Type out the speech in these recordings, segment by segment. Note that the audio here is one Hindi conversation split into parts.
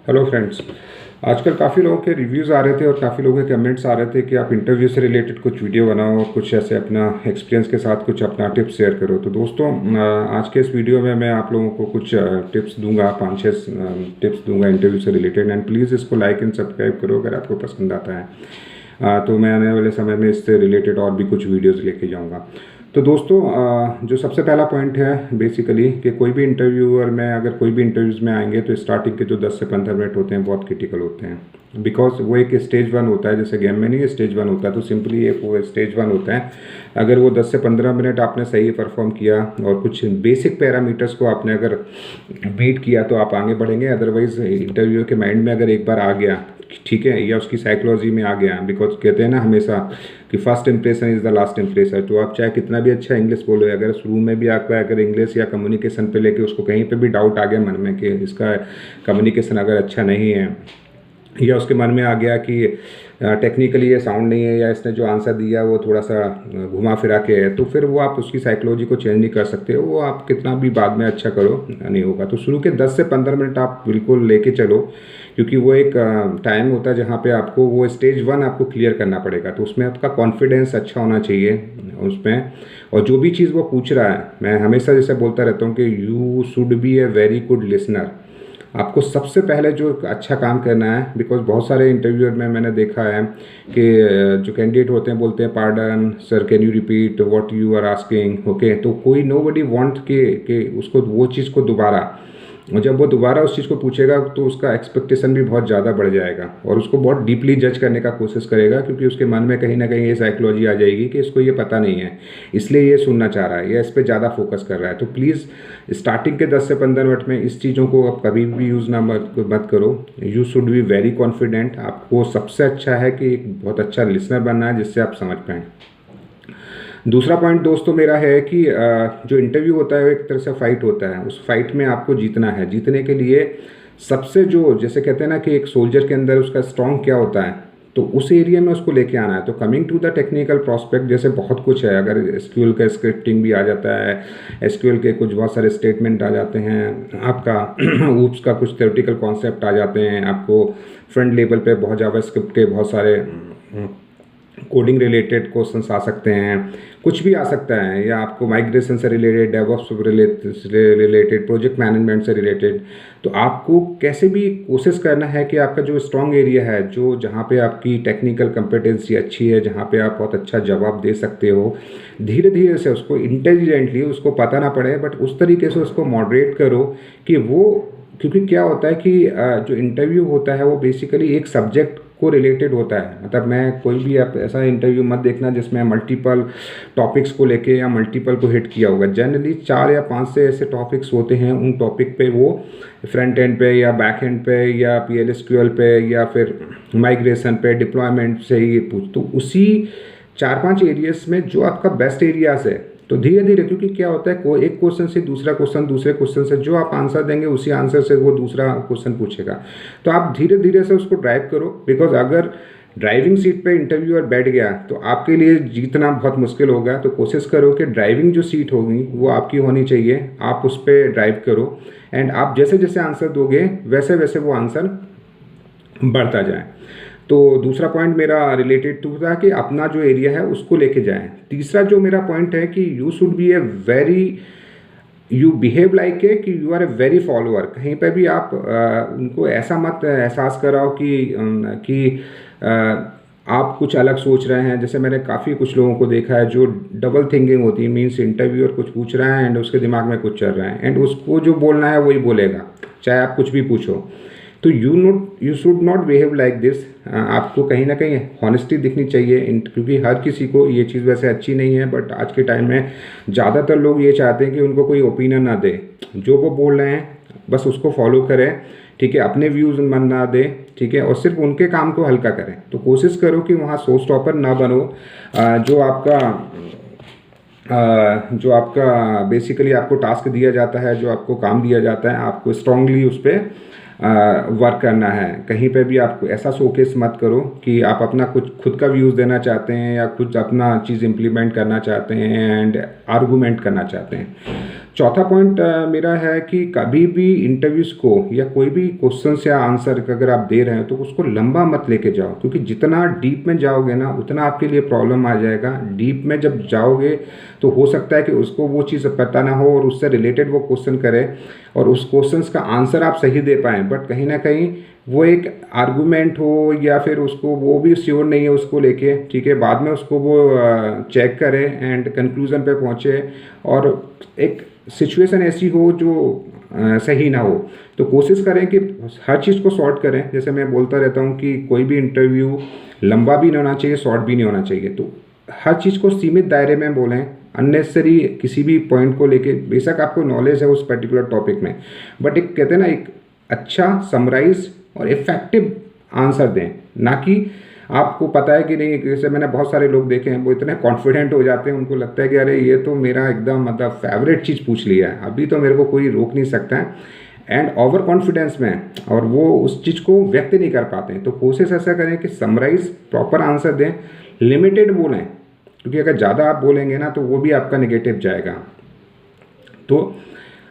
Hello friends. आजकल काफ़ी लोगों के रिव्यूज़ आ रहे थे और काफ़ी लोगों के कमेंट्स आ रहे थे कि आप इंटरव्यू से रिलेटेड कुछ वीडियो बनाओ, कुछ ऐसे अपना एक्सपीरियंस के साथ कुछ अपना टिप्स शेयर करो। तो दोस्तों, आज के इस वीडियो में मैं आप लोगों को कुछ टिप्स दूंगा, 5-6 टिप्स दूंगा इंटरव्यू से रिलेटेड। एंड प्लीज़ इसको लाइक एंड सब्सक्राइब करो अगर आपको पसंद आता है। तो मैं आने वाले समय में इससे रिलेटेड और भी कुछ वीडियोज़ लेके जाऊँगा। तो दोस्तों, जो सबसे पहला पॉइंट है बेसिकली कि कोई भी इंटरव्यूअर में अगर कोई भी इंटरव्यूज़ में आएंगे तो स्टार्टिंग के जो 10 से 15 मिनट होते हैं बहुत क्रिटिकल होते हैं। बिकॉज वो एक स्टेज 1 होता है, जैसे गेम में नहीं स्टेज 1 होता है, तो सिंपली एक वो स्टेज 1 होता है। अगर वो 10 से 15 मिनट आपने सही परफॉर्म किया और कुछ बेसिक पैरामीटर्स को आपने अगर बीट किया तो आप आगे बढ़ेंगे। अदरवाइज इंटरव्यू के माइंड में अगर एक बार आ गया, ठीक है, या उसकी साइकोलॉजी में आ गया, बिकॉज कहते हैं ना हमेशा कि first impression is the last impression. तो आप चाहे कितना भी अच्छा इंग्लिश बोलो, अगर शुरू में भी आपका अगर इंग्लिश या कम्युनिकेशन पे लेके उसको कहीं पे भी डाउट आ गया मन में कि इसका कम्युनिकेशन अगर अच्छा नहीं है, या उसके मन में आ गया कि टेक्निकली ये साउंड नहीं है, या इसने जो आंसर दिया वो थोड़ा सा घुमा फिरा के है, तो फिर वो आप उसकी साइकोलॉजी को चेंज नहीं कर सकते हो। वो आप कितना भी बाद में अच्छा करो नहीं होगा। तो शुरू के 10 से 15 मिनट आप बिल्कुल लेके चलो, क्योंकि वो एक टाइम होता है जहाँ पे आपको वो स्टेज 1 आपको क्लियर करना पड़ेगा। तो उसमें आपका कॉन्फिडेंस अच्छा होना चाहिए उसमें। और जो भी चीज़ वो पूछ रहा है, मैं हमेशा जैसे बोलता रहता हूँ कि you should be a very good listener. आपको सबसे पहले जो अच्छा काम करना है, बिकॉज बहुत सारे इंटरव्यूअर में मैंने देखा है कि जो कैंडिडेट होते हैं बोलते हैं pardon sir, can you repeat what you are asking. Okay, तो कोई नो बडी वॉन्ट के उसको वो चीज़ को दोबारा, और जब वो दोबारा उस चीज़ को पूछेगा तो उसका एक्सपेक्टेशन भी बहुत ज़्यादा बढ़ जाएगा और उसको बहुत डीपली जज करने का कोशिश करेगा, क्योंकि उसके मन में कहीं ना कहीं ये साइकोलॉजी आ जाएगी कि इसको ये पता नहीं है, इसलिए ये सुनना चाह रहा है या इस पर ज़्यादा फोकस कर रहा है। तो प्लीज़ स्टार्टिंग के 10 से 15 मिनट में इस चीज़ों को आप कभी भी यूज़ ना मत करो। You should be very confident. आपको सबसे अच्छा है कि एक बहुत अच्छा लिसनर बनना है जिससे आप समझ पाएँ। दूसरा पॉइंट दोस्तों मेरा है कि जो इंटरव्यू होता है वो एक तरह से फाइट होता है। उस फाइट में आपको जीतना है। जीतने के लिए सबसे जो जैसे कहते हैं ना कि एक सोल्जर के अंदर उसका स्ट्रॉन्ग क्या होता है, तो उस एरिया में उसको लेके आना है। तो coming to the technical prospect, जैसे बहुत कुछ है, अगर एसक्यूएल का स्क्रिप्टिंग भी आ जाता है, एसक्यूएल के कुछ बहुत सारे स्टेटमेंट आ जाते हैं, आपका ऊप्स का कुछ थ्योरेटिकल कॉन्सेप्ट आ जाते हैं, आपको फ्रंट लेवल पे बहुत जावास्क्रिप्ट के बहुत सारे कोडिंग रिलेटेड क्वेश्चंस आ सकते हैं, कुछ भी आ सकता है, या आपको माइग्रेशन से related, DevOps related, project management से रिलेटेड। तो आपको कैसे भी कोशिश करना है कि आपका जो स्ट्रॉन्ग एरिया है, जो जहाँ पे आपकी टेक्निकल कंपेटेंसी अच्छी है, जहाँ पे आप बहुत अच्छा जवाब दे सकते हो, धीरे धीरे से उसको इंटेलिजेंटली, उसको पता ना पड़े बट उस तरीके से उसको मॉडरेट करो कि वो, क्योंकि क्या होता है कि जो इंटरव्यू होता है वो बेसिकली एक सब्जेक्ट को रिलेटेड होता है। मतलब मैं कोई भी आप ऐसा इंटरव्यू मत देखना जिसमें मल्टीपल टॉपिक्स को लेके या मल्टीपल को हिट किया होगा। जनरली 4 या 5 से ऐसे टॉपिक्स होते हैं, उन टॉपिक पे वो फ्रंट एंड पे या बैक एंड पे या PLSQL पे या फिर माइग्रेशन पे, डिप्लॉयमेंट से ही पूछ, तो उसी 4-5 एरियाज में जो आपका बेस्ट एरियाज है, तो धीरे धीरे, क्योंकि क्या होता है कोई एक क्वेश्चन से दूसरा क्वेश्चन, दूसरे क्वेश्चन से जो आप आंसर देंगे उसी आंसर से वो दूसरा क्वेश्चन पूछेगा। तो आप धीरे धीरे से उसको ड्राइव करो। बिकॉज अगर ड्राइविंग सीट पे इंटरव्यूअर बैठ गया तो आपके लिए जीतना बहुत मुश्किल होगा। तो कोशिश करो कि ड्राइविंग जो सीट होगी वो आपकी होनी चाहिए, आप उस पर ड्राइव करो। एंड आप जैसे जैसे आंसर दोगे वैसे वैसे वो आंसर बढ़ता जाए। तो दूसरा पॉइंट मेरा रिलेटेड टू था कि अपना जो एरिया है उसको लेके जाएं। तीसरा जो मेरा पॉइंट है कि you should be a very, you behave like a कि you are a very follower. कहीं पे भी आप उनको ऐसा मत एहसास कराओ कि आप कुछ अलग सोच रहे हैं। जैसे मैंने काफ़ी कुछ लोगों को देखा है जो डबल थिंकिंग होती है, मीन्स इंटरव्यूअर कुछ पूछ रहा है एंड उसके दिमाग में कुछ चल रहा है एंड उसको जो बोलना है वही बोलेगा, चाहे आप कुछ भी पूछो। तो you should not behave like this. आपको कहीं ना कहीं हॉनेस्टी दिखनी चाहिए, क्योंकि हर किसी को ये चीज़ वैसे अच्छी नहीं है, बट आज के टाइम में ज़्यादातर लोग ये चाहते हैं कि उनको कोई ओपिनियन ना दे, जो वो बोल रहे हैं बस उसको फॉलो करें, ठीक है, अपने व्यूज़ मन ना दें, ठीक है, और सिर्फ उनके काम को हल्का करें। तो कोशिश करो कि वहाँ शो स्टॉपर ना बनो। जो आपका बेसिकली आपको टास्क दिया जाता है, जो आपको काम दिया जाता है, आपको स्ट्रांगली उस पर वर्क करना है। कहीं पे भी आप ऐसा शोकेस मत करो कि आप अपना कुछ खुद का व्यूज़ देना चाहते हैं या कुछ अपना चीज़ इम्प्लीमेंट करना चाहते हैं एंड आर्गूमेंट करना चाहते हैं। चौथा पॉइंट मेरा है कि कभी भी इंटरव्यूज़ को या कोई भी क्वेश्चन या आंसर अगर आप दे रहे हैं तो उसको लंबा मत लेके जाओ, क्योंकि जितना डीप में जाओगे ना उतना आपके लिए प्रॉब्लम आ जाएगा। डीप में जब जाओगे तो हो सकता है कि उसको वो चीज़ पता ना हो और उससे रिलेटेड वो क्वेश्चन करे और उस क्वेश्चन का आंसर आप सही दे पाएँ, बट कहीं ना कहीं वो एक आर्गूमेंट हो या फिर उसको वो भी श्योर नहीं है उसको लेके, ठीक है, बाद में उसको वो चेक करे एंड कंक्लूज़न पे पहुँचे और एक सिचुएशन ऐसी हो जो सही ना हो। तो कोशिश करें कि हर चीज़ को सॉर्ट करें। जैसे मैं बोलता रहता हूँ कि कोई भी इंटरव्यू लंबा भी नहीं होना चाहिए, शॉर्ट भी नहीं होना चाहिए। तो हर चीज़ को सीमित दायरे में बोलें, अननेसेसरी किसी भी पॉइंट को लेके, बेशक आपको नॉलेज है उस पर्टिकुलर टॉपिक में, बट एक कहते हैं ना, एक अच्छा समराइज और इफेक्टिव आंसर दें, ना कि आपको पता है कि नहीं। जैसे मैंने बहुत सारे लोग देखे हैं, वो इतने कॉन्फिडेंट हो जाते हैं, उनको लगता है कि अरे ये तो मेरा एकदम मतलब फेवरेट चीज़ पूछ लिया है, अभी तो मेरे को कोई रोक नहीं सकता है, एंड ओवर कॉन्फिडेंस में, और वो उस चीज़ को व्यक्त नहीं कर पाते हैं। तो कोशिश ऐसा करें कि समराइज प्रॉपर आंसर दें, लिमिटेड बोलें, क्योंकि अगर ज़्यादा आप बोलेंगे ना तो वो भी आपका नेगेटिव जाएगा। तो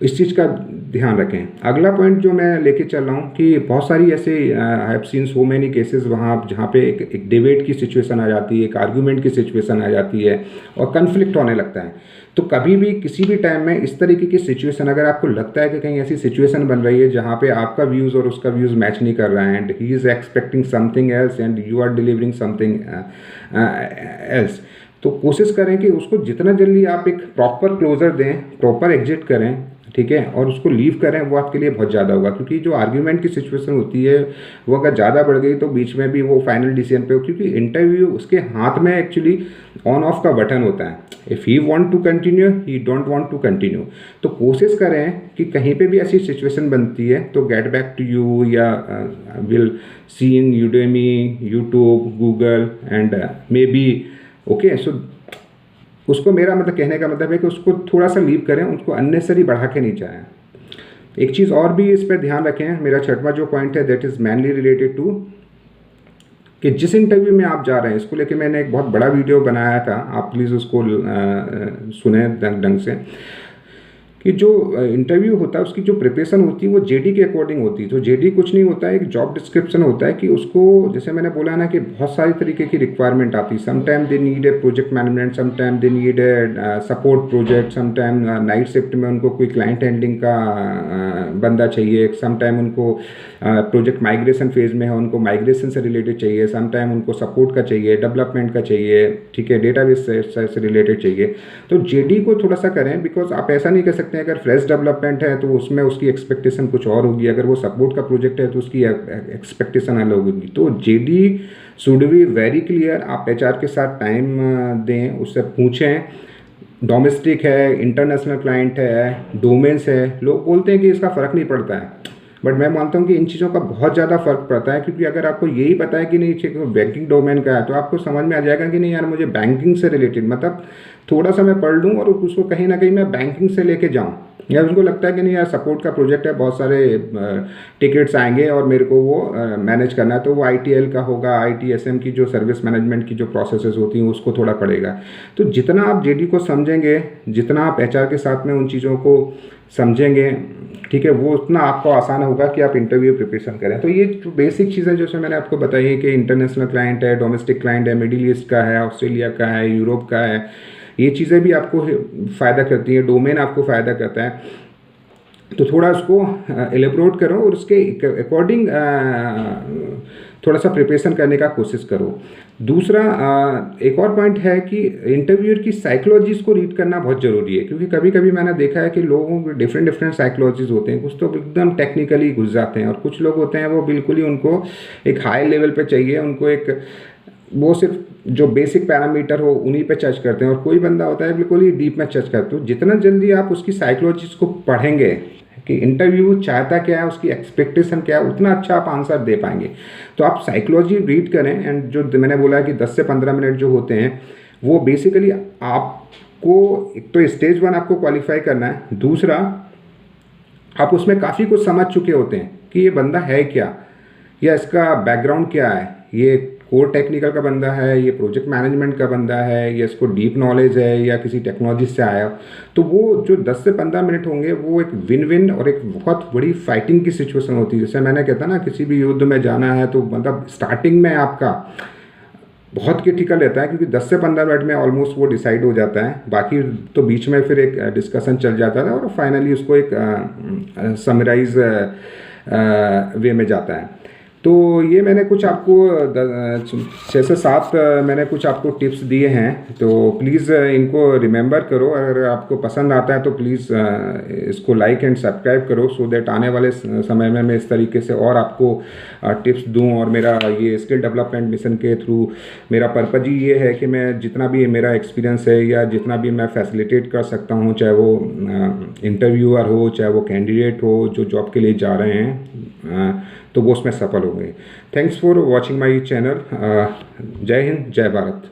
इस चीज़ का ध्यान रखें। अगला पॉइंट जो मैं लेके चल रहा हूँ कि बहुत सारी ऐसे I have seen so many cases वहाँ जहाँ पे एक डिबेट की सिचुएशन आ जाती है, एक आर्गूमेंट की सिचुएशन आ जाती है और कन्फ्लिक्ट होने लगता है। तो कभी भी किसी भी टाइम में इस तरीके की सिचुएशन अगर आपको लगता है कि कहीं ऐसी सिचुएशन बन रही है जहाँ पे आपका व्यूज़ और उसका व्यूज़ मैच नहीं कर रहा है and he is expecting something else and you are delivering something else, तो कोशिश करें कि उसको जितना जल्दी आप एक प्रॉपर क्लोजर दें, प्रॉपर एग्जिट करें, ठीक है, और उसको लीव करें, वो आपके लिए बहुत ज़्यादा होगा। क्योंकि जो आर्ग्यूमेंट की सिचुएशन होती है वो अगर ज़्यादा बढ़ गई तो बीच में भी वो फाइनल डिसीजन पे हो, क्योंकि इंटरव्यू उसके हाथ में एक्चुअली ऑन ऑफ का बटन होता है। If he want to continue, he don't want to continue. तो कोशिश करें कि कहीं पे भी ऐसी सिचुएशन बनती है तो गेट बैक टू यू या will see in Udemy, YouTube, Google and maybe okay. So उसको मेरा मतलब कहने का मतलब है कि उसको थोड़ा सा लीव करें, उसको अननेसेसरी बढ़ा के नहीं जाएं। एक चीज़ और भी इस पर ध्यान रखें, मेरा छठवां जो पॉइंट है that is mainly related to कि जिस इंटरव्यू में आप जा रहे हैं, इसको लेके मैंने एक बहुत बड़ा वीडियो बनाया था, आप प्लीज़ उसको सुने ढंग से, कि जो इंटरव्यू होता है उसकी जो प्रिपरेशन होती है वो जेडी के अकॉर्डिंग होती है। तो जेडी कुछ नहीं होता है, एक जॉब डिस्क्रिप्शन होता है कि उसको, जैसे मैंने बोला ना कि बहुत सारी तरीके की रिक्वायरमेंट आती है। Sometime they need a project management, sometime they need a support project, sometime night shift में उनको कोई क्लाइंट हैंडलिंग का बंदा चाहिए, समटाइम उनको प्रोजेक्ट माइग्रेशन फेज में है, उनको माइग्रेशन से रिलेटेड चाहिए, समटाइम उनको सपोर्ट का चाहिए, डेवलपमेंट का चाहिए, ठीक है, डेटाबेस से रिलेटेड चाहिए। तो जेडी को थोड़ा सा करें, बिकॉज आप ऐसा नहीं कर सकते अगर फ्रेश डेवलपमेंट है तो उसमें उसकी एक्सपेक्टेशन कुछ और होगी, अगर वो सपोर्ट का प्रोजेक्ट है तो उसकी एक्सपेक्टेशन अलग होगी। तो JD should be very clear. आप एचआर के साथ टाइम दें, उससे पूछें डोमेस्टिक है, इंटरनेशनल क्लाइंट है, डोमेन्स है। लोग बोलते हैं कि इसका फ़र्क नहीं पड़ता है, बट मैं मानता हूँ कि इन चीज़ों का बहुत ज़्यादा फ़र्क पड़ता है, क्योंकि अगर आपको यही पता है कि नहीं बैंकिंग डोमेन का है तो आपको समझ में आ जाएगा कि नहीं यार मुझे बैंकिंग से रिलेटेड, मतलब थोड़ा सा मैं पढ़ लूँ और उसको कहीं ना कहीं मैं बैंकिंग से लेके जाऊँ। या उनको लगता है कि नहीं यार सपोर्ट का प्रोजेक्ट है, बहुत सारे टिकट्स आएंगे और मेरे को वो मैनेज करना है, तो वो ITL का होगा, ITSM की जो सर्विस मैनेजमेंट की जो प्रोसेसेस होती हैं उसको थोड़ा पड़ेगा। तो जितना आप जेडी को समझेंगे, जितना आप HR के साथ में उन चीज़ों को समझेंगे, ठीक है, वो उतना आपको आसान होगा कि आप इंटरव्यू प्रिपरेशन करें। तो ये जो बेसिक चीज़ें जो मैंने आपको बताई है कि इंटरनेशनल क्लाइंट है, डोमेस्टिक क्लाइंट है, मिडिल ईस्ट का है, ऑस्ट्रेलिया का है, यूरोप का है, ये चीज़ें भी आपको फ़ायदा करती हैं, डोमेन आपको फ़ायदा करता है। तो थोड़ा उसको एलेबोरेट करो और उसके अकॉर्डिंग थोड़ा सा प्रिपरेशन करने का कोशिश करो। दूसरा एक और पॉइंट है कि इंटरव्यूअर की साइकोलॉजीज़ को रीड करना बहुत ज़रूरी है, क्योंकि कभी कभी मैंने देखा है कि लोगों के डिफरेंट साइकोलॉजीज़ होते हैं। कुछ तो एकदम टेक्निकली घुस जाते हैं और कुछ लोग होते हैं वो बिल्कुल ही उनको एक हाई लेवल पे चाहिए, उनको एक वो सिर्फ जो बेसिक पैरामीटर हो उन्हीं पे जज करते हैं, और कोई बंदा होता है बिल्कुल ही डीप में जज करते हो। जितना जल्दी आप उसकी साइकोलॉजीज़ को पढ़ेंगे कि इंटरव्यू चाहता क्या है, उसकी एक्सपेक्टेशन क्या है, उतना अच्छा आप आंसर दे पाएंगे। तो आप साइकोलॉजी रीड करें, एंड जो मैंने बोला कि 10 से 15 मिनट जो होते हैं वो बेसिकली आपको, एक तो स्टेज 1 आपको क्वालिफाई करना है, दूसरा आप उसमें काफ़ी कुछ समझ चुके होते हैं कि ये बंदा है क्या, या इसका बैकग्राउंड क्या है, ये कोर टेक्निकल का बंदा है, ये प्रोजेक्ट मैनेजमेंट का बंदा है, या इसको डीप नॉलेज है या किसी टेक्नोलॉजी से आया, तो वो जो 10 से 15 मिनट होंगे वो एक विन विन और एक बहुत बड़ी फाइटिंग की सिचुएशन होती है। जैसे मैंने कहता ना, किसी भी युद्ध में जाना है तो मतलब स्टार्टिंग में आपका बहुत क्रिटिकल रहता है, क्योंकि 10 से 15 मिनट में ऑलमोस्ट वो डिसाइड हो जाता है। बाकी तो बीच में फिर एक डिस्कशन चल जाता है और फाइनली उसको एक समराइज वे में जाता है। तो ये मैंने कुछ आपको 6 से 7 मैंने कुछ आपको टिप्स दिए हैं, तो प्लीज़ इनको रिमेंबर करो। अगर आपको पसंद आता है तो प्लीज़ इसको लाइक एंड सब्सक्राइब करो, सो दैट आने वाले समय में मैं इस तरीके से और आपको टिप्स दूं। और मेरा ये स्किल डेवलपमेंट मिशन के थ्रू मेरा पर्पज़ ही ये है कि मैं जितना भी मेरा एक्सपीरियंस है या जितना भी मैं फैसिलिटेट कर सकता हूँ, चाहे वो इंटरव्यूअर हो, चाहे वो कैंडिडेट हो जो जॉब के लिए जा रहे हैं, तो वो उसमें सफल होंगे। Thanks for watching my channel. जय हिंद, जय भारत।